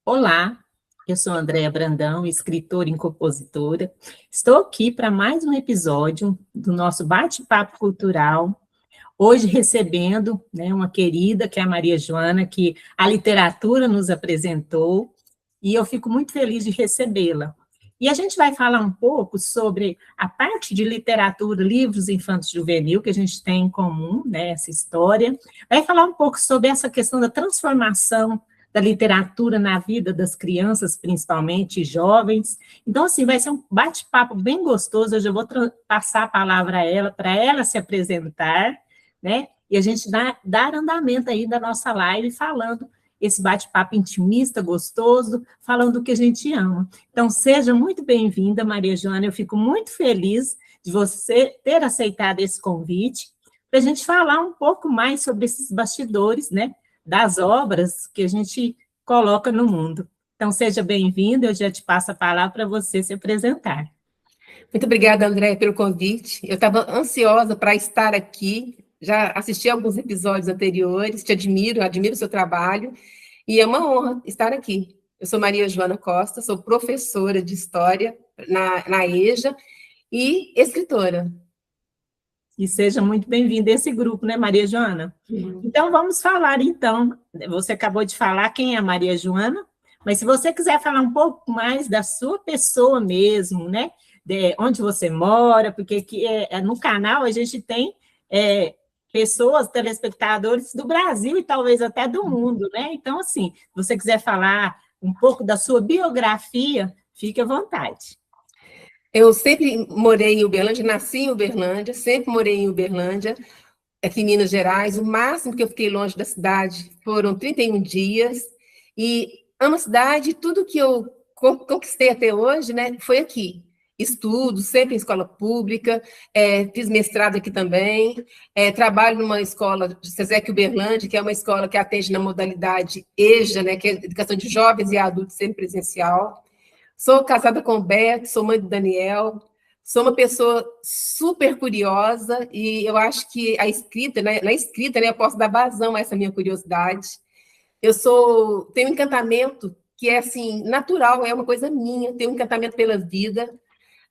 Olá, eu sou Andréa Brandão, escritora e compositora. Estou aqui para mais um episódio do nosso bate-papo cultural. Hoje recebendo, né, uma querida, que é a Maria Joana, que a literatura nos apresentou, e eu fico muito feliz de recebê-la. E a gente vai falar um pouco sobre a parte de literatura, livros infantis juvenil, que a gente tem em comum, né, essa história. Vai falar um pouco sobre essa questão da transformação da literatura na vida das crianças, principalmente jovens. Então, assim, vai ser um bate-papo bem gostoso. Eu já vou passar a palavra a ela, para ela se apresentar, né? E a gente dar andamento aí da nossa live falando esse bate-papo intimista, gostoso, falando do que a gente ama. Então, seja muito bem-vinda, Maria Joana. Eu fico muito feliz de você ter aceitado esse convite para a gente falar um pouco mais sobre esses bastidores, né? Das obras que a gente coloca no mundo. Então, seja bem-vindo, eu já te passo a palavra para você se apresentar. Muito obrigada, André, pelo convite. Eu estava ansiosa para estar aqui, já assisti alguns episódios anteriores, te admiro, admiro o seu trabalho, e é uma honra estar aqui. Eu sou Maria Joana Costa, sou professora de História na EJA e escritora. E seja muito bem-vinda a esse grupo, né, Maria Joana? Então, vamos falar, então. Você acabou de falar quem é a Maria Joana, mas se você quiser falar um pouco mais da sua pessoa mesmo, né? De onde você mora, porque aqui no canal a gente tem pessoas, telespectadores do Brasil e talvez até do mundo, né? Então, assim, se você quiser falar um pouco da sua biografia, fique à vontade. Eu sempre morei em Uberlândia, nasci em Uberlândia, sempre morei em Uberlândia, aqui em Minas Gerais. O máximo que eu fiquei longe da cidade foram 31 dias, e amo a cidade, tudo que eu conquistei até hoje, né, foi aqui. Estudo, sempre em escola pública, fiz mestrado aqui também, trabalho numa escola de SESEC Uberlândia, que é uma escola que atende na modalidade EJA, né, que é Educação de Jovens e Adultos Semipresencial. Sou casada com o Beto, sou mãe do Daniel, sou uma pessoa super curiosa e eu acho que a escrita, né, na escrita, né, eu posso dar vazão a essa minha curiosidade. Tenho um encantamento que é assim, natural, é uma coisa minha, tenho um encantamento pela vida,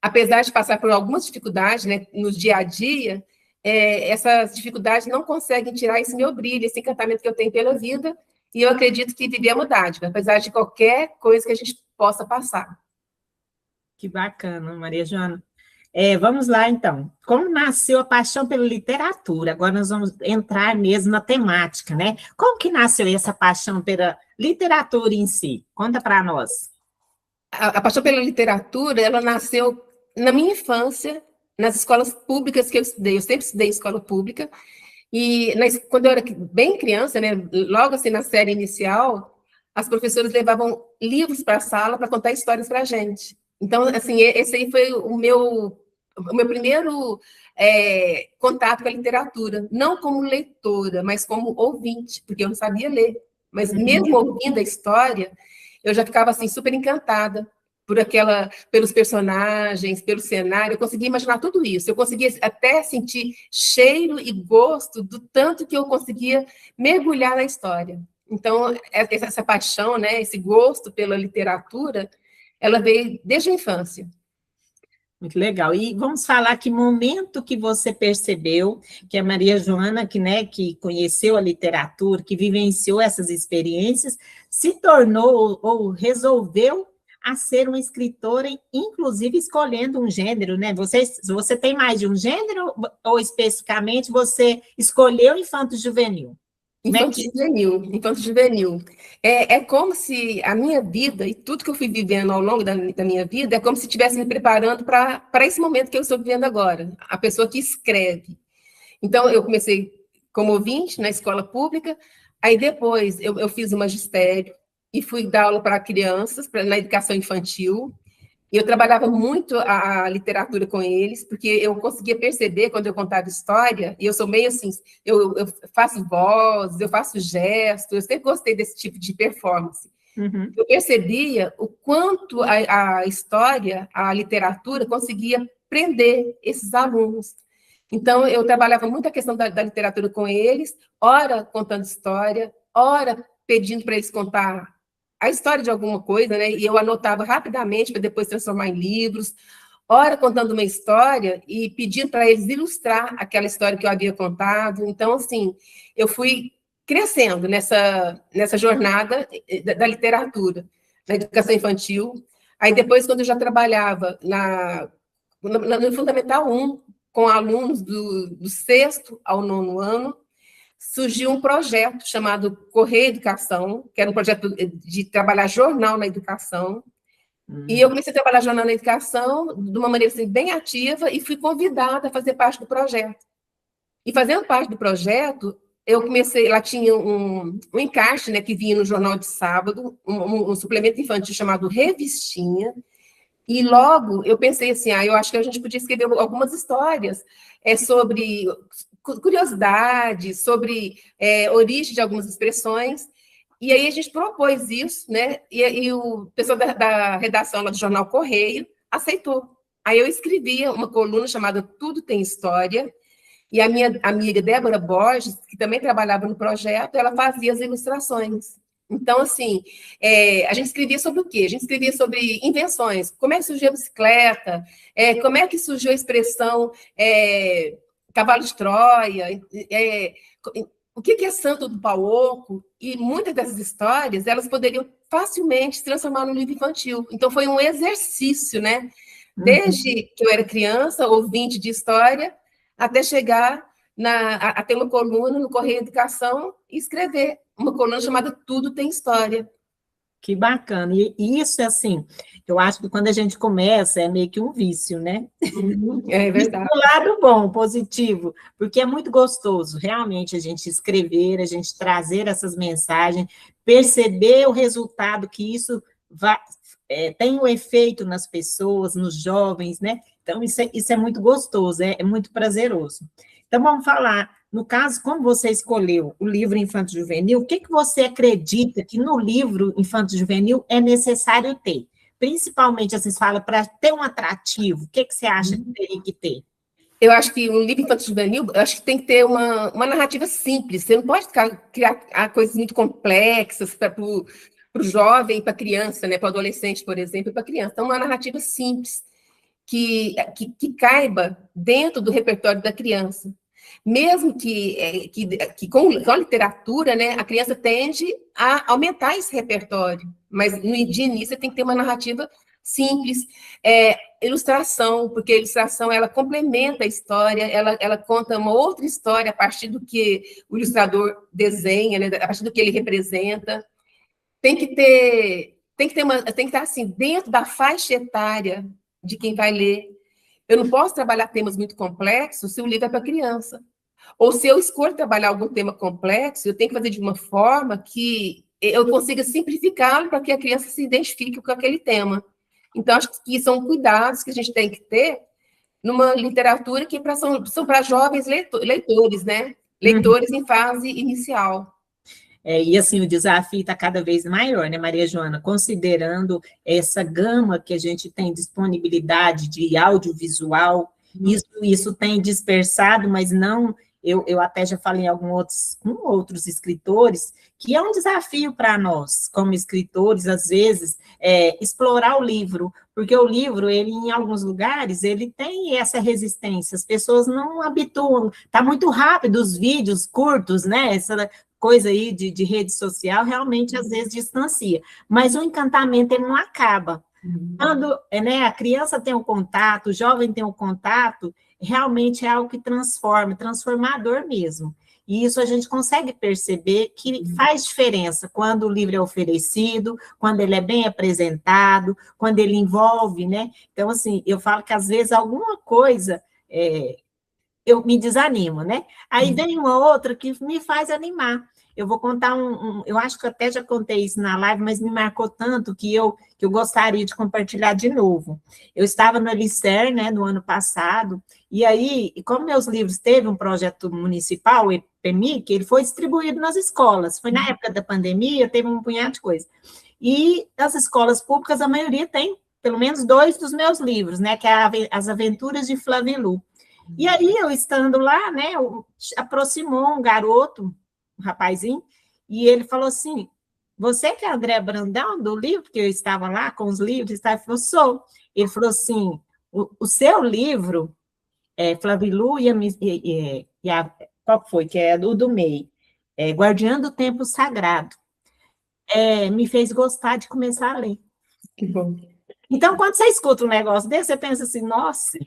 apesar de passar por algumas dificuldades, né, no dia a dia, essas dificuldades não conseguem tirar esse meu brilho, esse encantamento que eu tenho pela vida, e eu acredito que viver é uma dádiva, apesar de qualquer coisa que a gente possa passar. Que bacana, Maria Joana. Vamos lá, então. Como nasceu a paixão pela literatura? Agora nós vamos entrar mesmo na temática, né? Como que nasceu essa paixão pela literatura em si? Conta para nós. A paixão pela literatura, ela nasceu na minha infância, nas escolas públicas que eu estudei. Eu sempre estudei em escola pública. E quando eu era bem criança, né, logo assim na série inicial, as professoras levavam livros para a sala para contar histórias para a gente. Então, assim, esse aí foi o meu primeiro contato com a literatura. Não como leitora, mas como ouvinte, porque eu não sabia ler. Mas mesmo ouvindo a história, eu já ficava assim super encantada pelos personagens, pelo cenário. Eu conseguia imaginar tudo isso. Eu conseguia até sentir cheiro e gosto do tanto que eu conseguia mergulhar na história. Então, essa paixão, né, esse gosto pela literatura, ela veio desde a infância. Muito legal. E vamos falar que momento que você percebeu que a Maria Joana, que, né, que conheceu a literatura, que vivenciou essas experiências, se tornou ou resolveu a ser uma escritora, inclusive escolhendo um gênero, né? Você tem mais de um gênero ou especificamente você escolheu infanto-juvenil? Como é que... Infanto-juvenil. É como se a minha vida e tudo que eu fui vivendo ao longo da minha vida é como se estivesse me preparando para esse momento que eu estou vivendo agora. A pessoa que escreve. Então, eu comecei como ouvinte na escola pública, aí depois eu fiz o magistério e fui dar aula para crianças, na educação infantil. E eu trabalhava muito a literatura com eles, porque eu conseguia perceber quando eu contava história, e eu sou meio assim, eu faço voz, eu faço gesto, eu sempre gostei desse tipo de performance. Uhum. Eu percebia o quanto a história, a literatura, conseguia prender esses alunos. Então, eu trabalhava muito a questão da literatura com eles, ora contando história, ora pedindo para eles contar a história de alguma coisa, né? E eu anotava rapidamente para depois transformar em livros, ora contando uma história e pedindo para eles ilustrar aquela história que eu havia contado. Então, assim, eu fui crescendo nessa jornada da literatura, da educação infantil. Aí depois, quando eu já trabalhava no Fundamental 1, com alunos do 6º ao 9º ano, surgiu um projeto chamado Correia Educação, que era um projeto de trabalhar jornal na educação. E eu comecei a trabalhar jornal na educação de uma maneira assim, bem ativa e fui convidada a fazer parte do projeto. E fazendo parte do projeto, eu comecei, lá tinha um encarte, né, que vinha no jornal de sábado, um suplemento infantil chamado Revistinha, e logo eu pensei assim, eu acho que a gente podia escrever algumas histórias sobre curiosidades, sobre origem de algumas expressões, e aí a gente propôs isso, né? E o pessoal da redação lá do Jornal Correio aceitou. Aí eu escrevia uma coluna chamada Tudo Tem História, e a minha amiga Débora Borges, que também trabalhava no projeto, ela fazia as ilustrações. Então, assim, a gente escrevia sobre o quê? A gente escrevia sobre invenções, como é que surgiu a bicicleta, como é que surgiu a expressão cavalo de Troia, o que é Santo do Pau Oco, e muitas dessas histórias, elas poderiam facilmente se transformar num livro infantil. Então, foi um exercício, né? Desde que eu era criança, ouvinte de história, até chegar a ter uma coluna no Correio Educação e escrever uma coluna chamada Tudo Tem História. Que bacana. E isso, assim, eu acho que quando a gente começa, é meio que um vício, né? É verdade. Do lado bom, positivo, porque é muito gostoso, realmente, a gente escrever, a gente trazer essas mensagens, perceber o resultado que isso tem um efeito nas pessoas, nos jovens, né? Então, isso é muito gostoso, é muito prazeroso. Então, vamos falar, no caso, como você escolheu o livro infanto-juvenil, o que você acredita que no livro infanto-juvenil é necessário ter? Principalmente, assim, você fala, para ter um atrativo, o que você acha que teria que ter? Eu acho que um livro infanto-juvenil, eu acho que tem que ter uma narrativa simples, você não pode criar coisas muito complexas para o jovem, para a criança, né, para o adolescente, por exemplo, e para a criança. Então, uma narrativa simples, que caiba dentro do repertório da criança. Mesmo que com a literatura, né, a criança tende a aumentar esse repertório, mas no início tem que ter uma narrativa simples, ilustração, porque a ilustração ela complementa a história, ela conta uma outra história a partir do que o ilustrador desenha, né, a partir do que ele representa. Tem que estar assim dentro da faixa etária de quem vai ler. Eu não posso trabalhar temas muito complexos se o livro é para criança. Ou se eu escolho trabalhar algum tema complexo, eu tenho que fazer de uma forma que eu consiga simplificá-lo para que a criança se identifique com aquele tema. Então, acho que são cuidados que a gente tem que ter numa literatura que são para jovens leitores, né? Leitores em fase inicial. E assim, o desafio está cada vez maior, né, Maria Joana? Considerando essa gama que a gente tem disponibilidade de audiovisual, isso tem dispersado, mas não... Eu até já falei com outros escritores, que é um desafio para nós, como escritores, às vezes, explorar o livro, porque o livro, ele, em alguns lugares, ele tem essa resistência, as pessoas não habituam, está muito rápido, os vídeos curtos, né, essa coisa aí de rede social, realmente, às vezes, distancia, mas o encantamento, ele não acaba. Quando, né, a criança tem o contato, o jovem tem o contato, realmente é algo que transformador mesmo. E isso a gente consegue perceber que faz diferença quando o livro é oferecido, quando ele é bem apresentado, quando ele envolve, né? Então, assim, eu falo que às vezes alguma coisa eu me desanimo, né? Aí vem uma outra que me faz animar. Eu vou contar eu acho que eu até já contei isso na live, mas me marcou tanto que eu gostaria de compartilhar de novo. Eu estava no Alicer, né, no ano passado, e aí, como meus livros teve um projeto municipal, o EPMIC, ele foi distribuído nas escolas. Foi na época da pandemia, teve um punhado de coisa. E as escolas públicas, a maioria tem pelo menos 2 dos meus livros, né, que é As Aventuras de Flavilu. E aí, eu estando lá, né, aproximou um garoto, um rapazinho, e ele falou assim, você que é André Brandão, do livro, que eu estava lá com os livros, ele falou, sou. Ele falou assim, o seu livro, Flavilu qual foi? Que é do MEI, Guardiã do Tempo Sagrado, me fez gostar de começar a ler. Que bom. Então, quando você escuta um negócio desse, você pensa assim, nossa,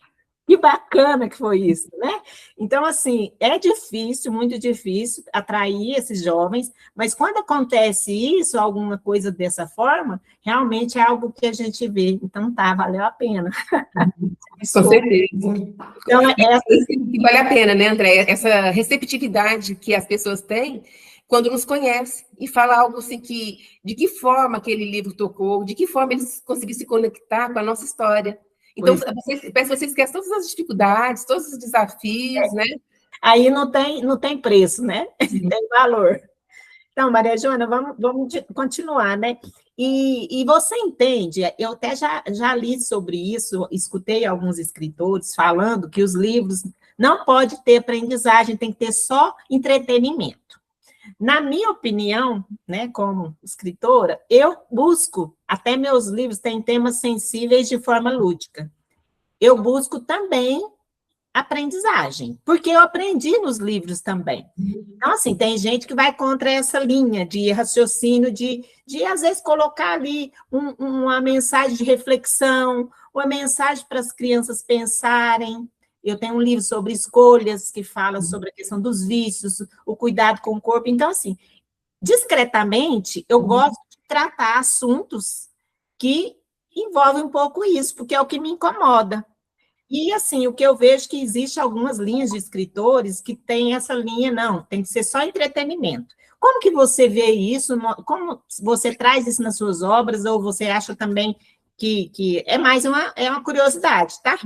que bacana que foi isso, né? Então, assim, é difícil, muito difícil atrair esses jovens, mas quando acontece isso, alguma coisa dessa forma, realmente é algo que a gente vê. Então, valeu a pena. Com certeza. Então, vale a pena, né, André? Essa receptividade que as pessoas têm quando nos conhecem e fala algo assim de que forma aquele livro tocou, de que forma eles conseguiram se conectar com a nossa história. Então, peço que você esqueça todas as dificuldades, todos os desafios, né? Aí não tem preço, né? Tem valor. Então, Maria Joana, vamos continuar, né? E você entende, eu até já li sobre isso, escutei alguns escritores falando que os livros não podem ter aprendizagem, tem que ter só entretenimento. Na minha opinião, né, como escritora, eu busco, até meus livros têm temas sensíveis de forma lúdica. Eu busco também aprendizagem, porque eu aprendi nos livros também. Então, assim, tem gente que vai contra essa linha de raciocínio, de às vezes, colocar ali uma mensagem de reflexão, uma mensagem para as crianças pensarem. Eu tenho um livro sobre escolhas, que fala sobre a questão dos vícios, o cuidado com o corpo. Então, assim, discretamente, eu gosto de tratar assuntos que envolvem um pouco isso, porque é o que me incomoda. E, assim, o que eu vejo que existe algumas linhas de escritores que têm essa linha, não, tem que ser só entretenimento. Como que você vê isso? Como você traz isso nas suas obras, ou você acha também que é mais uma curiosidade, tá?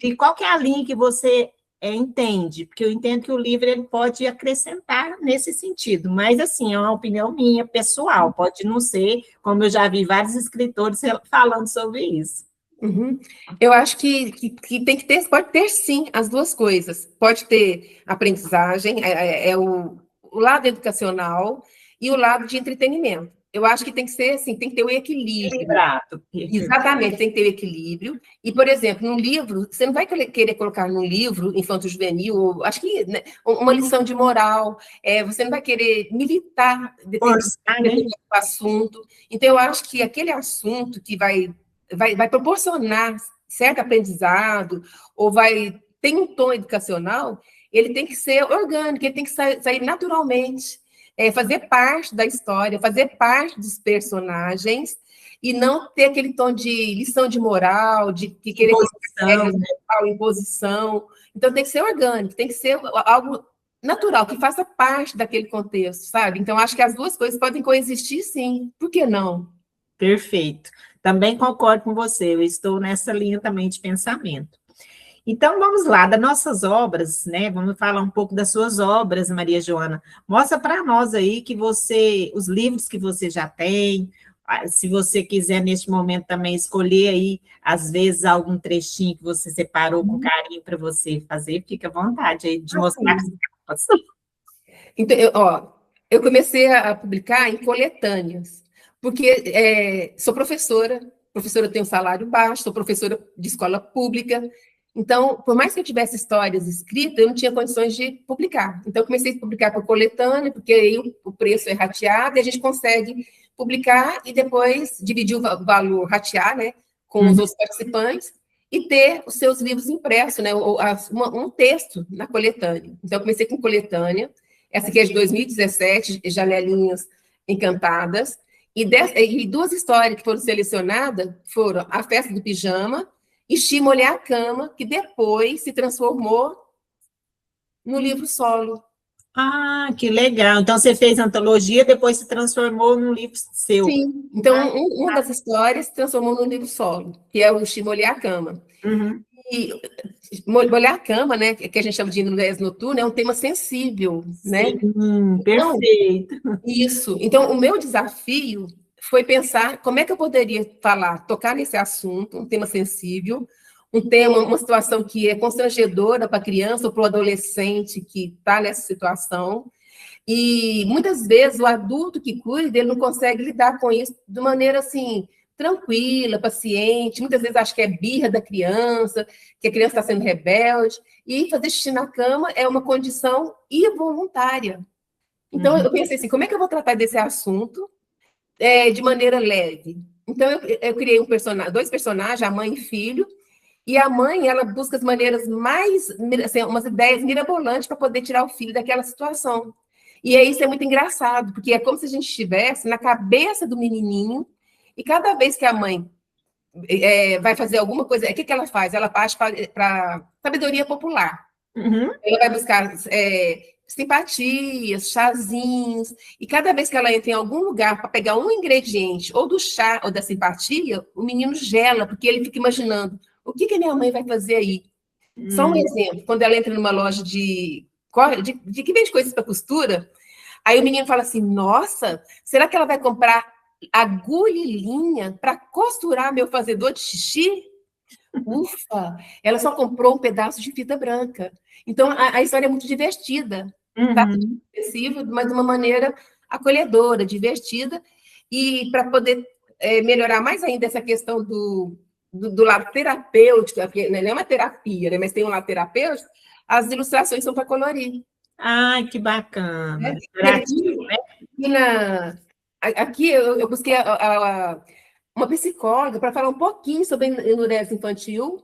E qual que é a linha que você entende? Porque eu entendo que o livro ele pode acrescentar nesse sentido, mas, assim, é uma opinião minha, pessoal, pode não ser, como eu já vi vários escritores falando sobre isso. Uhum. Eu acho que tem que ter, pode ter sim as duas coisas. Pode ter aprendizagem, o lado educacional e o lado de entretenimento. Eu acho que tem que ser assim, tem que ter o equilíbrio. Equilibrado. Exatamente, tem que ter o equilíbrio. E, por exemplo, no livro, você não vai querer colocar no livro infanto-juvenil, acho que, né, uma lição de moral, você não vai querer militar determinado assunto. Então, eu acho que aquele assunto que vai proporcionar certo aprendizado, ou tem um tom educacional, ele tem que ser orgânico, ele tem que sair naturalmente, fazer parte da história, fazer parte dos personagens, e não ter aquele tom de lição de moral, de querer imposição. Então, tem que ser orgânico, tem que ser algo natural, que faça parte daquele contexto, sabe? Então, acho que as duas coisas podem coexistir, sim. Por que não? Perfeito. Também concordo com você, eu estou nessa linha também de pensamento. Então, vamos lá, das nossas obras, né? Vamos falar um pouco das suas obras, Maria Joana. Mostra para nós aí os livros que você já tem, se você quiser, neste momento, também escolher aí, às vezes, algum trechinho que você separou com carinho para você fazer, fica à vontade aí de mostrar. Então, eu comecei a publicar em coletâneas, porque sou professora tenho um salário baixo, sou professora de escola pública, então, por mais que eu tivesse histórias escritas, eu não tinha condições de publicar. Então, eu comecei a publicar por coletânea, porque aí o preço é rateado, e a gente consegue publicar e depois dividir o valor, ratear, né, com os outros participantes, e ter os seus livros impressos, né, um texto na coletânea. Então, eu comecei com coletânea, essa aqui é de 2017, Janelinhas Encantadas, e duas histórias que foram selecionadas foram A Festa do Pijama e Xi Molhar a Cama, que depois se transformou no livro solo. Ah, que legal. Então, você fez antologia, depois se transformou num livro seu. Sim. Então, uma das histórias se transformou num livro solo, que é o Xi Molhar a Cama. E molhar a cama, né, que a gente chama de nudez noturna, é um tema sensível, né? Sim, perfeito. Então, isso. Então, o meu desafio foi pensar como é que eu poderia tocar nesse assunto, um tema sensível, uma situação que é constrangedora para a criança ou para o adolescente que está nessa situação, E muitas vezes o adulto que cuida, ele não consegue lidar com isso de maneira assim, tranquila, paciente. Muitas vezes acha que é birra da criança, que a criança está sendo rebelde. E fazer xixi na cama é uma condição involuntária. Então, eu pensei assim, como é que eu vou tratar desse assunto de maneira leve? Então, eu criei dois personagens, a mãe e filho, e a mãe, ela busca as maneiras mais, assim, umas ideias mirabolantes para poder tirar o filho daquela situação. E aí isso é muito engraçado, porque é como se a gente estivesse na cabeça do menininho, e cada vez que a mãe vai fazer alguma coisa, o que ela faz? Ela parte para sabedoria popular. Uhum. Ela vai buscar simpatias, chazinhos, e cada vez que ela entra em algum lugar para pegar um ingrediente, ou do chá ou da simpatia, o menino gela, porque ele fica imaginando o que a minha mãe vai fazer aí. Só um exemplo, quando ela entra numa loja de que vende coisas para costura, aí o menino fala assim, nossa, será que ela vai comprar agulha e linha para costurar meu fazedor de xixi? Ufa, ela só comprou um pedaço de fita branca. Então, a história é muito divertida, tá? Expressiva, mas de uma maneira acolhedora, divertida, e para poder melhorar mais ainda essa questão do lado terapêutico, porque não é uma terapia, né, mas tem um lado terapêutico, as ilustrações são para colorir. Ai, que bacana. Né? Aqui eu busquei uma psicóloga para falar um pouquinho sobre enurese infantil,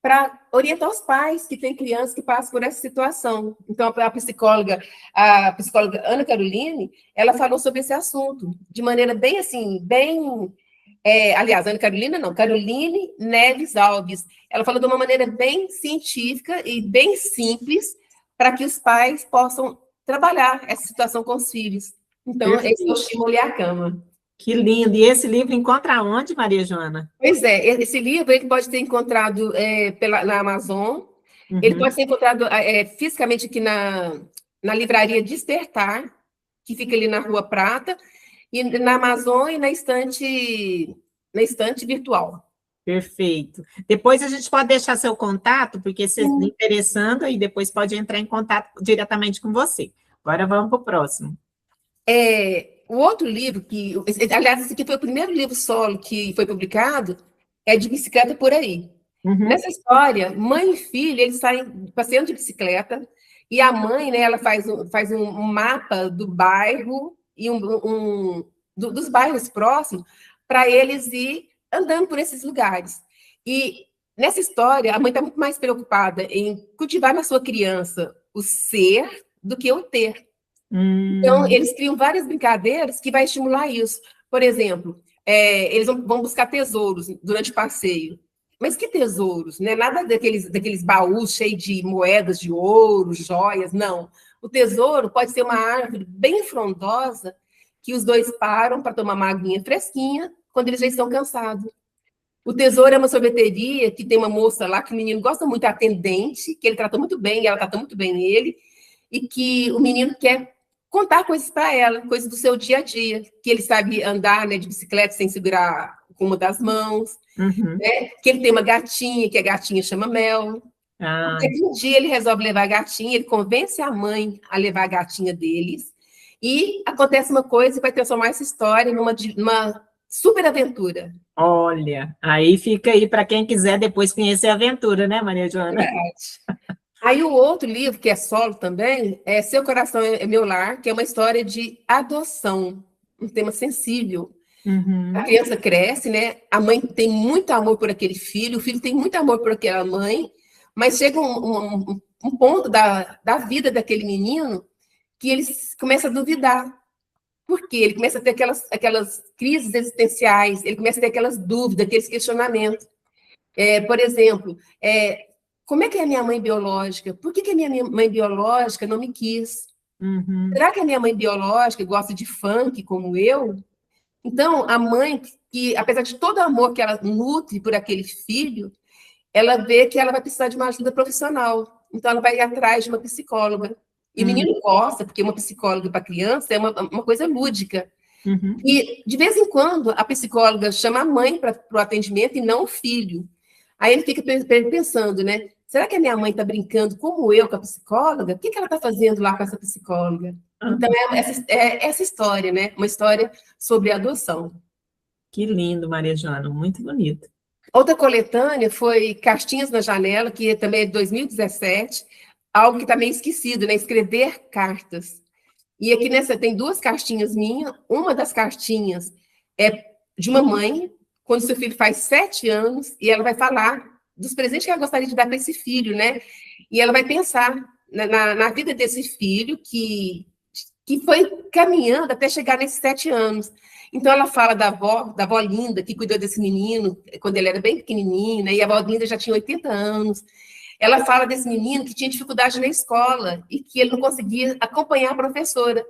para orientar os pais que têm crianças que passam por essa situação. Então, a psicóloga Ana Caroline, ela falou sobre esse assunto, de maneira bem assim, aliás, Ana Carolina não, Caroline Neves Alves. Ela falou de uma maneira bem científica e bem simples, para que os pais possam trabalhar essa situação com os filhos. Então, esse é o Estímulo a Cama. Que lindo! E esse livro encontra onde, Maria Joana? Pois é, esse livro ele pode ser encontrado na Amazon, ele pode ser encontrado fisicamente aqui na livraria Despertar, que fica ali na Rua Prata, e na Amazon e na estante virtual. Perfeito. Depois a gente pode deixar seu contato, porque se interessando, aí depois pode entrar em contato diretamente com você. Agora vamos para o próximo. O outro livro, aliás, esse aqui foi o primeiro livro solo que foi publicado, é De Bicicleta por Aí. Nessa história, mãe e filho, eles saem passeando de bicicleta, e a mãe, né, ela faz um mapa do bairro e dos bairros próximos para eles ir andando por esses lugares. E nessa história, a mãe está muito mais preocupada em cultivar na sua criança o ser do que o ter. Então, eles criam várias brincadeiras que vai estimular isso. Por exemplo, eles vão buscar tesouros durante o passeio. Mas que tesouros? Não é nada daqueles baús cheios de moedas de ouro, joias, não. O tesouro pode ser uma árvore bem frondosa que os dois param para tomar uma aguinha fresquinha quando eles já estão cansados. O tesouro é uma sorveteria que tem uma moça lá que o menino gosta muito, a atendente, que ele trata muito bem, ela trata muito bem ele, e que o menino quer contar coisas para ela, coisas do seu dia a dia, que ele sabe andar, né, de bicicleta sem segurar com uma das mãos, né, que ele tem uma gatinha, que a gatinha chama Mel. Até que um dia ele resolve levar a gatinha, ele convence a mãe a levar a gatinha deles, e acontece uma coisa que vai transformar essa história numa super aventura. Olha, aí fica aí para quem quiser depois conhecer a aventura, né, Maria Joana? Aí o outro livro, que é solo também, é Seu Coração é Meu Lar, que é uma história de adoção, um tema sensível. A criança cresce, né? A mãe tem muito amor por aquele filho, o filho tem muito amor por aquela mãe, mas chega um ponto da vida daquele menino que ele começa a duvidar. Por quê? Ele começa a ter aquelas crises existenciais, ele começa a ter aquelas dúvidas, aqueles questionamentos. Por exemplo, como é que é a minha mãe biológica? Por que a minha mãe biológica não me quis? Será que a minha mãe biológica gosta de funk como eu? Então, a mãe, que apesar de todo o amor que ela nutre por aquele filho, ela vê que ela vai precisar de uma ajuda profissional. Então, ela vai ir atrás de uma psicóloga. E o menino gosta, porque uma psicóloga para criança é uma coisa lúdica. E, de vez em quando, a psicóloga chama a mãe para o atendimento e não o filho. Aí ele fica pensando, né? será que a minha mãe está brincando como eu com a psicóloga? O que ela está fazendo lá com essa psicóloga? Então, essa história, né? Uma história sobre adoção. Que lindo, Maria Joana, muito bonito. Outra coletânea foi Cartinhas na Janela, que também é de 2017, algo que está meio esquecido, né? Escrever cartas. E aqui nessa tem duas cartinhas minhas. Uma das cartinhas é de uma mãe, quando seu filho faz 7 anos, e ela vai falar dos presentes que ela gostaria de dar para esse filho, né? E ela vai pensar na vida desse filho que foi caminhando até chegar nesses 7 anos. Então, ela fala da avó Linda, que cuidou desse menino quando ele era bem pequenininho, né? E a avó Linda já tinha 80 anos. Ela fala desse menino que tinha dificuldade na escola e que ele não conseguia acompanhar a professora,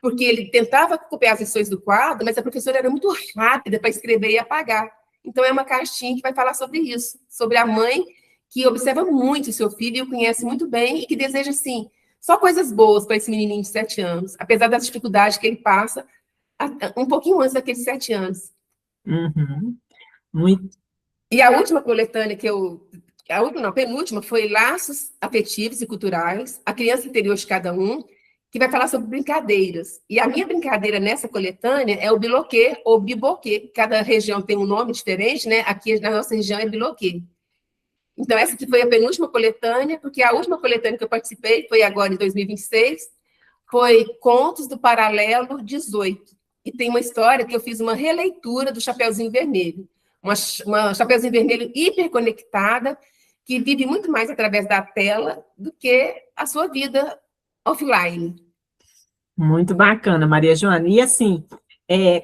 porque ele tentava copiar as lições do quadro, mas a professora era muito rápida para escrever e apagar. Então, é uma cartinha que vai falar sobre isso, sobre a mãe que observa muito o seu filho e o conhece muito bem e que deseja, assim, só coisas boas para esse menininho de 7 anos, apesar das dificuldades que ele passa um pouquinho antes daqueles 7 anos. Uhum. Muito. E a última coletânea a penúltima foi Laços Afetivos e Culturais, a criança interior de cada um, que vai falar sobre brincadeiras. E a minha brincadeira nessa coletânea é o biloquê ou biboquê. Cada região tem um nome diferente, né? Aqui na nossa região é biloquê. Então, essa que foi a penúltima coletânea, porque a última coletânea que eu participei foi agora em 2026, foi Contos do Paralelo 18. E tem uma história que eu fiz uma releitura do Chapeuzinho Vermelho. Uma Chapeuzinho Vermelho hiperconectada, que vive muito mais através da tela do que a sua vida offline. Muito bacana, Maria Joana. E assim,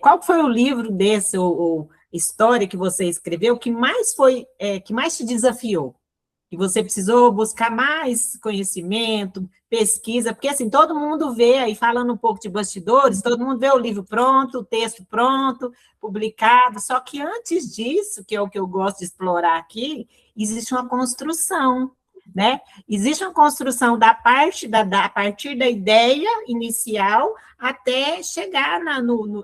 qual foi o livro desse, ou história que você escreveu que mais te desafiou? Que você precisou buscar mais conhecimento, pesquisa, porque assim, todo mundo vê, aí falando um pouco de bastidores, todo mundo vê o livro pronto, o texto pronto, publicado, só que antes disso, que é o que eu gosto de explorar aqui, existe uma construção, né? Existe uma construção a partir da ideia inicial até chegar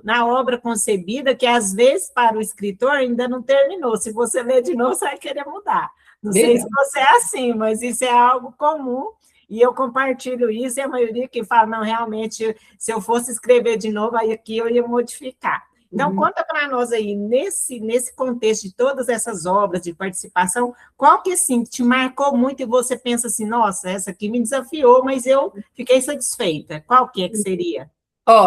na obra concebida, que às vezes para o escritor ainda não terminou. Se você ler de novo, você vai querer mudar. Não sei se você é assim, mas isso é algo comum, e eu compartilho isso, e a maioria que fala, não, realmente, se eu fosse escrever de novo, aí aqui eu ia modificar. Então, conta para nós aí, nesse contexto de todas essas obras de participação, qual que, assim, te marcou muito e você pensa assim, nossa, essa aqui me desafiou, mas eu fiquei satisfeita. Qual que seria?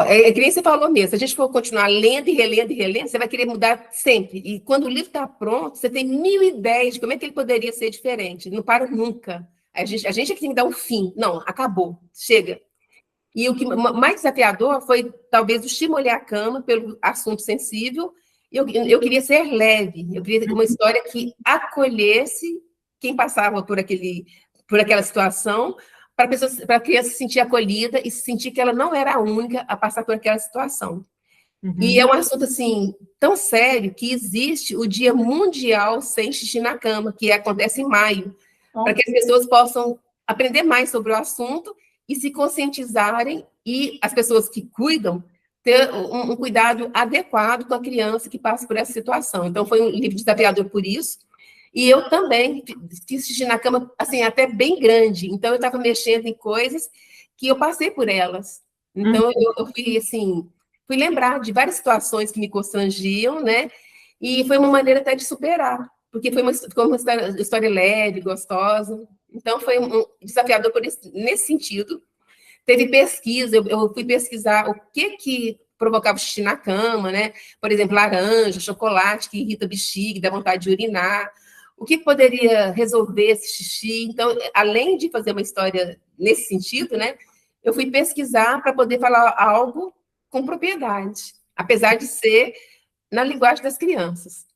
É que nem você falou mesmo, se a gente for continuar lendo e relendo, você vai querer mudar sempre. E quando o livro está pronto, você tem 1000 ideias de como é que ele poderia ser diferente. Não para nunca. A gente é que tem que dar um fim. Não, acabou, chega. E o que mais desafiador foi, talvez, o estimulei a cama pelo assunto sensível. Eu queria ser leve, eu queria uma história que acolhesse quem passava por aquela situação, para a criança se sentir acolhida e sentir que ela não era a única a passar por aquela situação. E é um assunto, assim, tão sério que existe o Dia Mundial Sem Xixi na Cama, que acontece em maio, para que as pessoas possam aprender mais sobre o assunto e se conscientizarem, e as pessoas que cuidam ter um cuidado adequado com a criança que passa por essa situação. Então, foi um livro desafiador por isso. E eu também fiz xixi na cama, assim, até bem grande. Então, eu estava mexendo em coisas que eu passei por elas. Então, eu fui, assim, fui lembrar de várias situações que me constrangiam, né? E foi uma maneira até de superar, porque foi uma história leve, gostosa. Então, foi um desafiador nesse sentido. Teve pesquisa, eu fui pesquisar o que provocava xixi na cama, né? Por exemplo, laranja, chocolate, que irrita a bexiga, dá vontade de urinar. O que poderia resolver esse xixi? Então, além de fazer uma história nesse sentido, né? Eu fui pesquisar para poder falar algo com propriedade, apesar de ser na linguagem das crianças.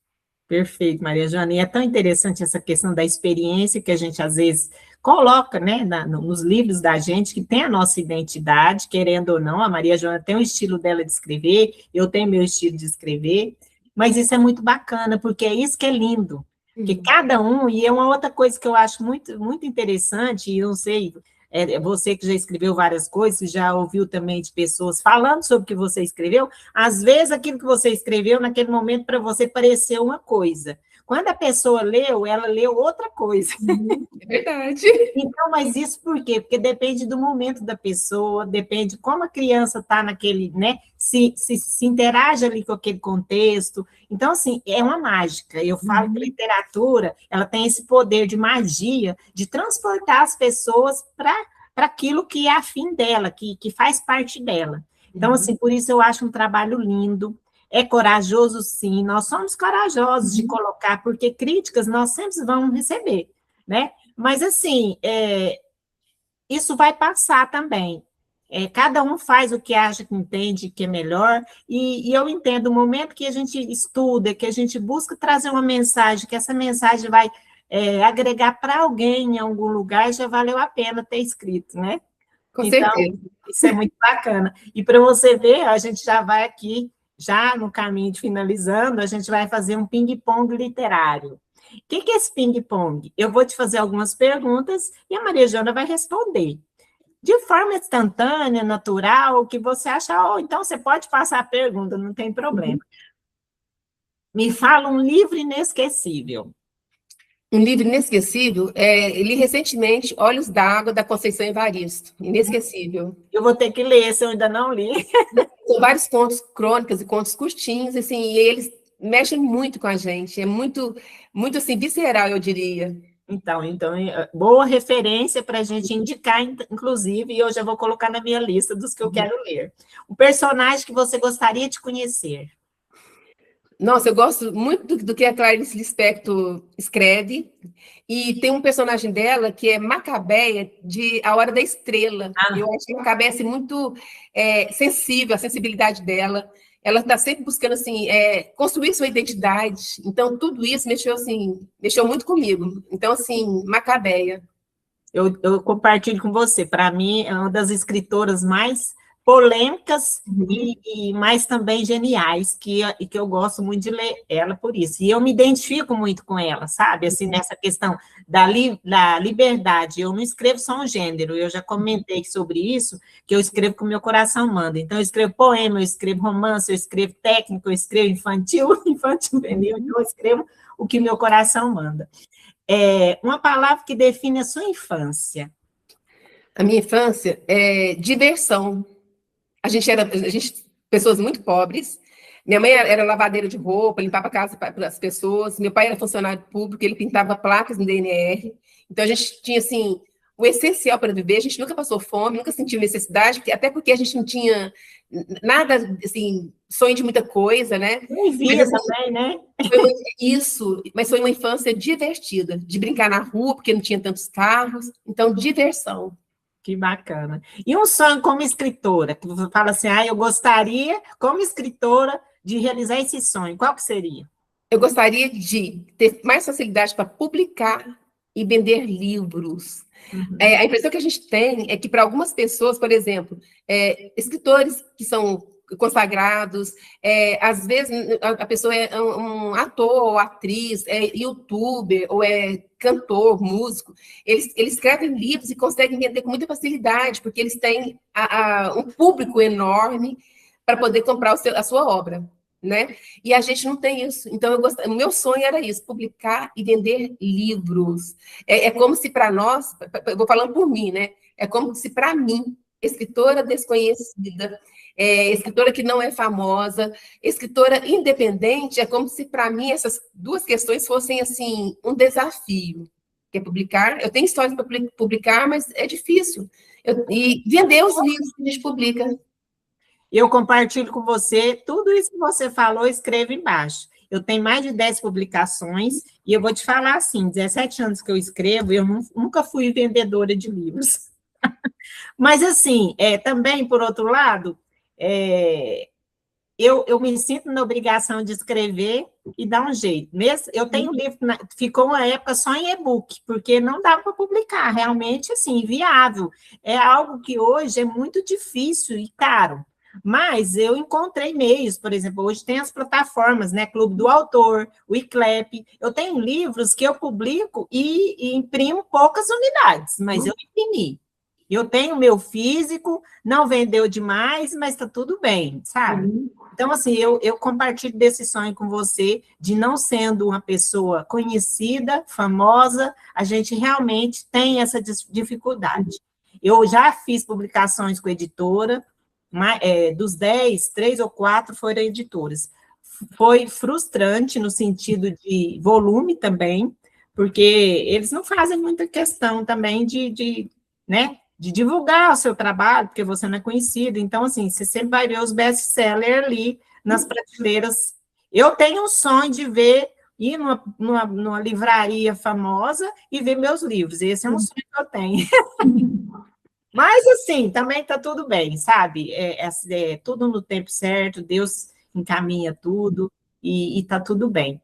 Perfeito, Maria Joana. E é tão interessante essa questão da experiência que a gente, às vezes, coloca, né, nos livros da gente, que tem a nossa identidade, querendo ou não. A Maria Joana tem o estilo dela de escrever, eu tenho meu estilo de escrever, mas isso é muito bacana, porque é isso que é lindo. Porque cada um, e é uma outra coisa que eu acho muito, muito interessante, e eu não sei, você que já escreveu várias coisas, já ouviu também de pessoas falando sobre o que você escreveu, às vezes aquilo que você escreveu naquele momento para você pareceu uma coisa. Quando a pessoa leu, ela leu outra coisa. É verdade. Então, mas isso por quê? Porque depende do momento da pessoa, depende como a criança está naquele, né? Se interage ali com aquele contexto. Então, assim, é uma mágica. Eu falo que a literatura, ela tem esse poder de magia, de transportar as pessoas para aquilo que é afim dela, que faz parte dela. Então, assim, por isso eu acho um trabalho lindo. É corajoso, sim. Nós somos corajosos de colocar, porque críticas nós sempre vamos receber, né? Mas, assim, isso vai passar também. Cada um faz o que acha que entende que é melhor, e eu entendo o momento que a gente estuda, que a gente busca trazer uma mensagem, que essa mensagem vai agregar para alguém em algum lugar, já valeu a pena ter escrito, né? Com Então, certeza. isso é muito bacana. E para você ver, a gente já vai aqui, já no caminho de finalizando, a gente vai fazer um ping-pong literário. O que é esse ping-pong? Eu vou te fazer algumas perguntas e a Maria Joana vai responder. De forma instantânea, natural, o que você acha, ou então você pode passar a pergunta, não tem problema. Me fala um livro inesquecível. Um livro inesquecível, li recentemente Olhos d'Água, da Conceição Evaristo. Inesquecível. Eu vou ter que ler, se eu ainda não li. São vários contos, crônicas e contos curtinhos, assim, e eles mexem muito com a gente. É muito, muito assim, visceral, eu diria. Então, boa referência para a gente indicar, inclusive, e eu já vou colocar na minha lista dos que eu quero ler. O personagem que você gostaria de conhecer. Nossa, eu gosto muito do que a Clarice Lispector escreve, e tem um personagem dela que é Macabeia, de A Hora da Estrela. Eu acho que a Macabeia é assim, muito sensível, a sensibilidade dela. Ela está sempre buscando assim, construir sua identidade. Então, tudo isso mexeu muito comigo. Então, assim, Macabeia. Eu compartilho com você. Para mim, é uma das escritoras mais polêmicas e mais também geniais, que eu gosto muito de ler ela por isso. E eu me identifico muito com ela, sabe? Assim, nessa questão da liberdade. Eu não escrevo só um gênero, eu já comentei sobre isso, que eu escrevo com o meu coração manda. Então, eu escrevo poema, eu escrevo romance, eu escrevo técnico, eu escrevo infantil, infantil-juvenil, então eu escrevo o que meu coração manda. Uma palavra que define a sua infância. A minha infância é diversão. A gente pessoas muito pobres. Minha mãe era lavadeira de roupa, limpava a casa para as pessoas. Meu pai era funcionário público, ele pintava placas no DNR. Então, a gente tinha, assim, o essencial para viver. A gente nunca passou fome, nunca sentiu necessidade, até porque a gente não tinha nada, assim, sonho de muita coisa, né? Nem via assim, também, né? Isso, mas foi uma infância divertida, de brincar na rua, porque não tinha tantos carros. Então, diversão. Que bacana. E um sonho como escritora, que você fala assim, eu gostaria, como escritora, de realizar esse sonho, qual que seria? Eu gostaria de ter mais facilidade para publicar e vender livros. A impressão que a gente tem é que, para algumas pessoas, por exemplo, escritores que são consagrados, às vezes a pessoa é um ator ou atriz, é youtuber ou é cantor, músico, eles escrevem livros e conseguem vender com muita facilidade, porque eles têm um público enorme para poder comprar a sua obra, né? E a gente não tem isso. Então, o meu sonho era isso, publicar e vender livros. É como se para nós, eu vou falando por mim, né? É como se para mim, escritora desconhecida, escritora que não é famosa, escritora independente, é como se para mim essas duas questões fossem assim um desafio. Quer publicar? Eu tenho histórias para publicar, mas é difícil. E vender os livros que a gente publica. Eu compartilho com você tudo isso que você falou, escreva embaixo. Eu tenho mais de 10 publicações e eu vou te falar assim, 17 anos que eu escrevo, eu nunca fui vendedora de livros. Mas, assim, também, por outro lado, eu me sinto na obrigação de escrever e dar um jeito. Eu tenho um livro, ficou uma época só em e-book, porque não dava para publicar, realmente, assim, inviável. É algo que hoje é muito difícil e caro. Mas eu encontrei meios, por exemplo, hoje tem as plataformas, né? Clube do Autor, o ICLEP. Eu tenho livros que eu publico e imprimo poucas unidades, mas eu imprimi. Eu tenho meu físico, não vendeu demais, mas está tudo bem, sabe? Então, assim, eu compartilho desse sonho com você, de não sendo uma pessoa conhecida, famosa, a gente realmente tem essa dificuldade. Eu já fiz publicações com editora, dos 10, 3 ou 4 foram editoras. Foi frustrante no sentido de volume também, porque eles não fazem muita questão também né, de divulgar o seu trabalho, porque você não é conhecido. Então, assim, você sempre vai ver os best-sellers ali nas prateleiras. Eu tenho um sonho de ir numa livraria famosa e ver meus livros. Esse é um sonho que eu tenho. Mas, assim, também está tudo bem, sabe? É tudo no tempo certo, Deus encaminha tudo e está tudo bem.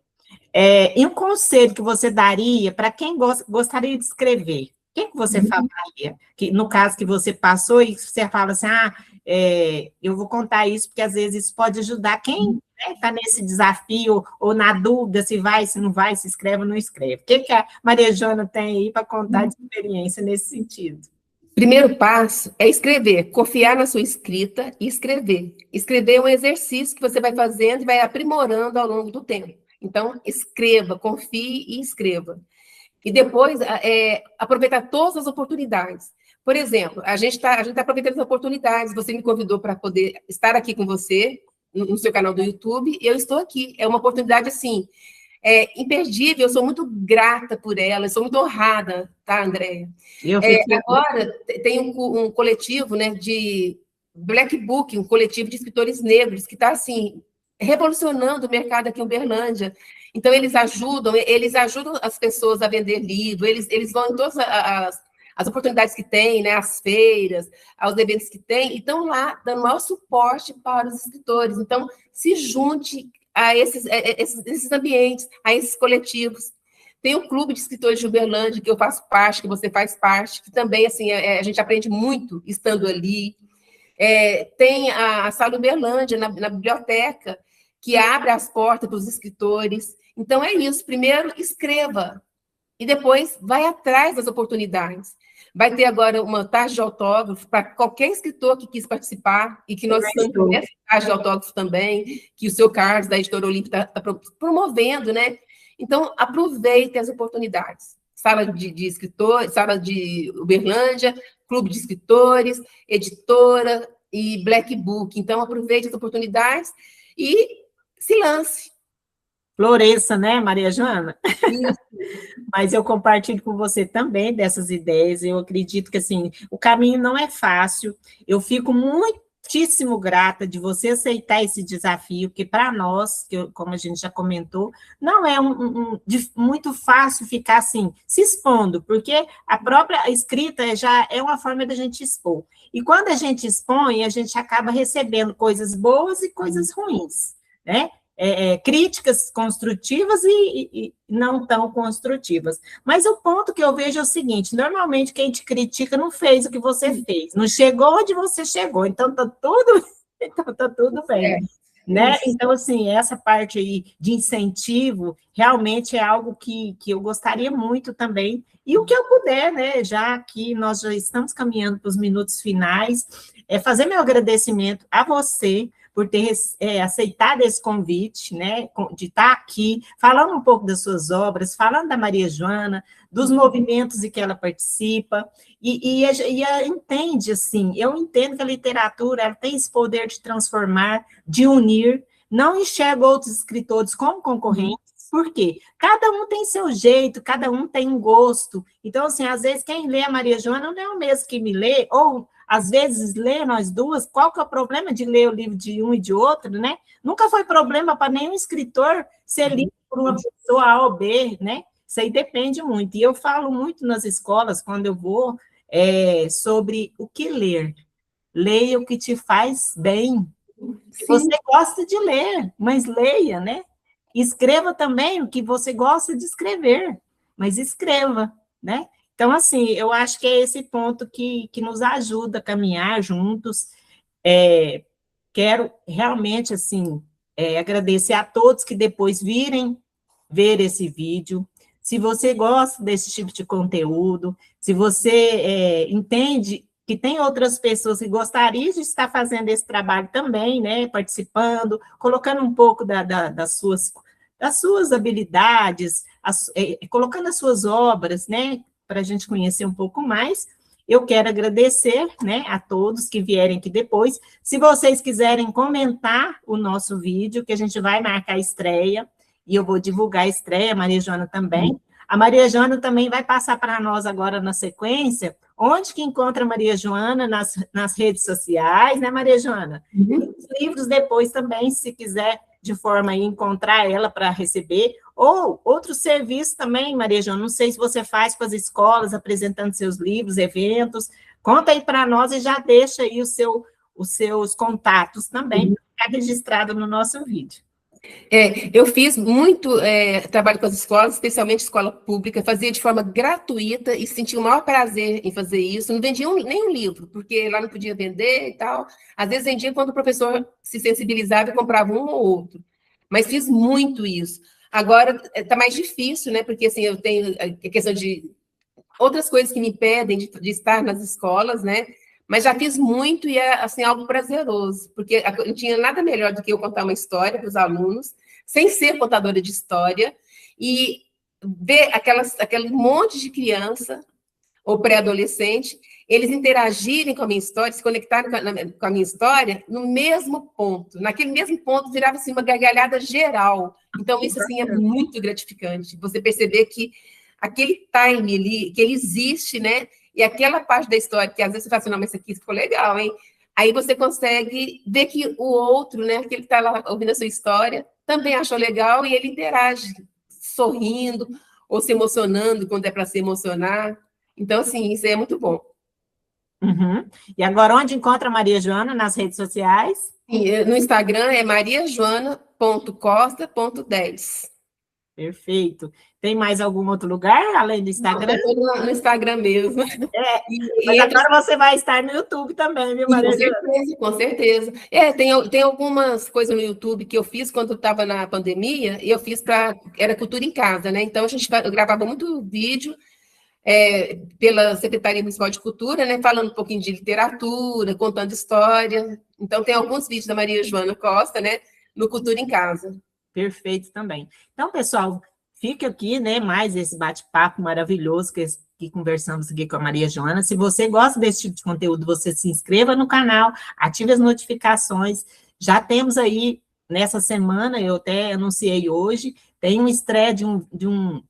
E um conselho que você daria para quem gostaria de escrever? O que você falaria? Que, no caso que você passou e você fala assim, eu vou contar isso, porque às vezes isso pode ajudar quem está nesse desafio, ou na dúvida se vai, se não vai, se escreve ou não escreve. O que a Maria Joana tem aí para contar de experiência nesse sentido? Primeiro passo é escrever, confiar na sua escrita e escrever. Escrever é um exercício que você vai fazendo e vai aprimorando ao longo do tempo. Então, escreva, confie e escreva. E depois, aproveitar todas as oportunidades. Por exemplo, a gente tá aproveitando as oportunidades. Você me convidou para poder estar aqui com você, no seu canal do YouTube, e eu estou aqui. É uma oportunidade, assim, imperdível. Eu sou muito grata por ela, eu sou muito honrada, tá, Andréia? Agora, tem um coletivo, né, de Black Book, um coletivo de escritores negros, que está, assim, revolucionando o mercado aqui em Uberlândia. Então, eles ajudam as pessoas a vender livro, eles vão em todas as oportunidades que tem, né, as feiras, aos eventos que tem, e estão lá dando maior suporte para os escritores. Então, se junte a esses ambientes, a esses coletivos. Tem o Clube de Escritores de Uberlândia, que eu faço parte, que você faz parte, que também, assim, a gente aprende muito estando ali. Tem a Sala Uberlândia, na biblioteca, que abre as portas para os escritores. Então, é isso. Primeiro, escreva. E depois, vai atrás das oportunidades. Vai ter agora uma tarde de autógrafo para qualquer escritor que quis participar, e que nós estamos nessa tarde de autógrafo também, que o seu Carlos, da Editora Olímpica, está promovendo, né? Então, aproveite as oportunidades. Sala de escritores, sala de Uberlândia, clube de escritores, editora e Black Book. Então, aproveite as oportunidades e se lance. Floresça, né, Maria Joana? Mas eu compartilho com você também dessas ideias. Eu acredito que, assim, o caminho não é fácil. Eu fico muitíssimo grata de você aceitar esse desafio, porque para nós, como a gente já comentou, não é muito fácil ficar assim, se expondo, porque a própria escrita já é uma forma da gente expor. E quando a gente expõe, a gente acaba recebendo coisas boas e coisas ruins, né? Críticas construtivas e não tão construtivas. Mas o ponto que eu vejo é o seguinte: normalmente quem te critica não fez o que você fez, não chegou onde você chegou, então tá tudo bem. Né? Então, assim, essa parte aí de incentivo realmente é algo que eu gostaria muito também, e o que eu puder, né, já que nós já estamos caminhando para os minutos finais, fazer meu agradecimento a você por ter aceitado esse convite, né, de estar aqui, falando um pouco das suas obras, falando da Maria Joana, dos movimentos em que ela participa, e entende, assim, eu entendo que a literatura ela tem esse poder de transformar, de unir, não enxergo outros escritores como concorrentes, por quê? Cada um tem seu jeito, cada um tem um gosto, então, assim, às vezes quem lê a Maria Joana não é o mesmo que me lê, ou às vezes lê nós duas, qual que é o problema de ler o livro de um e de outro, né? Nunca foi problema para nenhum escritor ser lido por uma pessoa A ou B, né? Isso aí depende muito. E eu falo muito nas escolas, quando eu vou, sobre o que ler. Leia o que te faz bem. Se você gosta de ler, mas leia, né? Escreva também o que você gosta de escrever, mas escreva, né? Então, assim, eu acho que é esse ponto que nos ajuda a caminhar juntos. Quero realmente, assim, agradecer a todos que depois virem ver esse vídeo. Se você gosta desse tipo de conteúdo, se você entende que tem outras pessoas que gostariam de estar fazendo esse trabalho também, né, participando, colocando um pouco das suas habilidades, colocando as suas obras, né, para a gente conhecer um pouco mais. Eu quero agradecer, né, a todos que vierem aqui depois. Se vocês quiserem comentar o nosso vídeo, que a gente vai marcar a estreia, e eu vou divulgar a estreia, a Maria Joana também. A Maria Joana também vai passar para nós agora na sequência, onde que encontra a Maria Joana nas redes sociais, né, Maria Joana? Uhum. Os livros depois também, se quiser de forma a encontrar ela para receber, ou outros serviços também, Maria Joana, não sei se você faz com as escolas, apresentando seus livros, eventos, conta aí para nós e já deixa aí os seus contatos também, para ficar registrado no nosso vídeo. Eu fiz muito trabalho com as escolas, especialmente escola pública, fazia de forma gratuita e sentia o maior prazer em fazer isso. Não vendia nenhum livro, porque lá não podia vender e tal. Às vezes vendia quando o professor se sensibilizava e comprava um ou outro. Mas fiz muito isso. Agora está mais difícil, né? Porque assim, eu tenho a questão de outras coisas que me impedem de estar nas escolas, né? Mas já fiz muito e é assim, algo prazeroso, porque não tinha nada melhor do que eu contar uma história para os alunos, sem ser contadora de história, e ver aquele monte de criança ou pré-adolescente, eles interagirem com a minha história, se conectarem com a minha história no mesmo ponto. Naquele mesmo ponto virava assim, uma gargalhada geral. Então, isso assim, é muito gratificante, você perceber que aquele time ali, que ele existe, né? E aquela parte da história, que às vezes você fala assim, não, mas isso aqui ficou legal, hein? Aí você consegue ver que o outro, né, aquele que está lá ouvindo a sua história, também achou legal e ele interage, sorrindo ou se emocionando quando é para se emocionar. Então, assim, isso aí é muito bom. Uhum. E agora, onde encontra a Maria Joana? Nas redes sociais? No Instagram é mariajoana.costa.10. Perfeito. Tem mais algum outro lugar, além do Instagram? No Instagram mesmo. Mas agora você vai estar no YouTube também, viu, Maria Joana? Com certeza, com certeza. Tem algumas coisas no YouTube que eu fiz quando estava na pandemia, e eu fiz era cultura em casa, né? Então, eu gravava muito vídeo pela Secretaria Municipal de Cultura, né? Falando um pouquinho de literatura, contando história. Então, tem alguns vídeos da Maria Joana Costa, né? No Cultura em Casa. Perfeito também. Então, pessoal, fica aqui, né, mais esse bate-papo maravilhoso que conversamos aqui com a Maria Joana. Se você gosta desse tipo de conteúdo, você se inscreva no canal, ative as notificações. Já temos aí, nessa semana, eu até anunciei hoje, tem uma estreia de um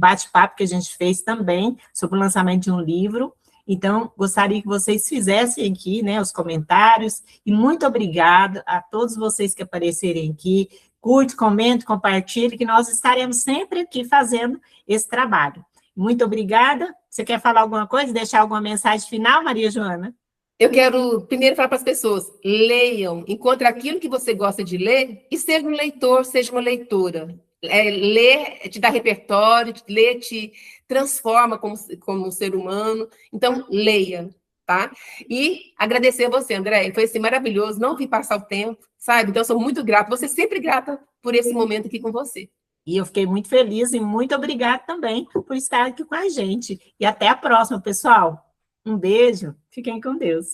bate-papo que a gente fez também, sobre o lançamento de um livro. Então, gostaria que vocês fizessem aqui, né, os comentários, e muito obrigada a todos vocês que aparecerem aqui. Curte, comente, compartilhe, que nós estaremos sempre aqui fazendo esse trabalho. Muito obrigada. Você quer falar alguma coisa, deixar alguma mensagem final, Maria Joana? Eu quero primeiro falar para as pessoas, leiam, encontre aquilo que você gosta de ler e seja um leitor, seja uma leitora. Ler te dá repertório, ler te transforma como ser humano. Então, leia, tá? E agradecer a você, André, foi assim, maravilhoso, não vi passar o tempo, sabe? Então, eu sou muito grata, você sempre grata por esse momento aqui com você. E eu fiquei muito feliz e muito obrigada também por estar aqui com a gente. E até a próxima, pessoal. Um beijo, fiquem com Deus.